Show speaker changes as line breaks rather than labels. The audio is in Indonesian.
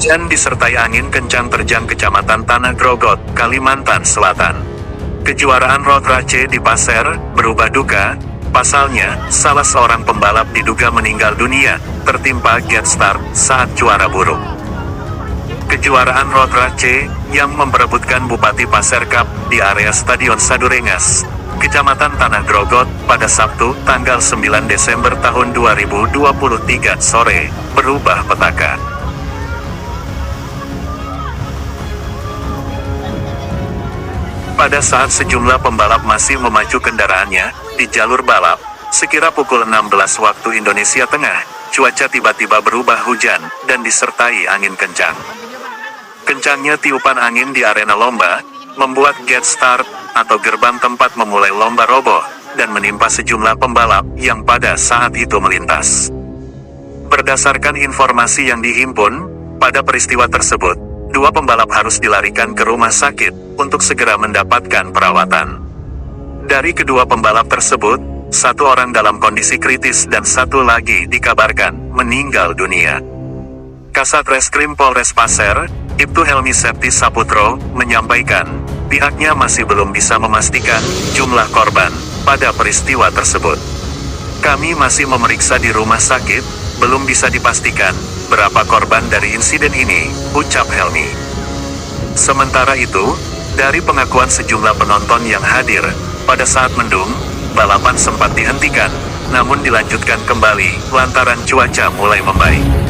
Hujan disertai angin kencang terjang Kecamatan Tanah Grogot, Kalimantan Selatan. Kejuaraan Road Race di Pasir berubah duka. Pasalnya, salah seorang pembalap diduga meninggal dunia, tertimpa Jetstar saat cuaca buruk. Kejuaraan Road Race yang memperebutkan Bupati Pasir Cup di area Stadion Sadurengas, Kecamatan Tanah Grogot, pada Sabtu, tanggal 9 Desember tahun 2023 sore, berubah petaka. Pada saat sejumlah pembalap masih memacu kendaraannya di jalur balap, sekira pukul 16 waktu Indonesia Tengah, cuaca tiba-tiba berubah hujan dan disertai angin kencang. Kencangnya tiupan angin di arena lomba membuat gate start atau gerbang tempat memulai lomba roboh dan menimpa sejumlah pembalap yang pada saat itu melintas. Berdasarkan informasi yang dihimpun, pada peristiwa tersebut, 2 pembalap harus dilarikan ke rumah sakit untuk segera mendapatkan perawatan. Dari kedua pembalap tersebut, 1 orang dalam kondisi kritis dan 1 lagi dikabarkan meninggal dunia. Kasat Reskrim Polres Pasir, Ibtu Helmi Septi Saputro, menyampaikan, pihaknya masih belum bisa memastikan jumlah korban pada peristiwa tersebut. Kami masih memeriksa di rumah sakit, belum bisa dipastikan berapa korban dari insiden ini, ucap Helmi. Sementara itu, dari pengakuan sejumlah penonton yang hadir, pada saat mendung, balapan sempat dihentikan, namun dilanjutkan kembali lantaran cuaca mulai membaik.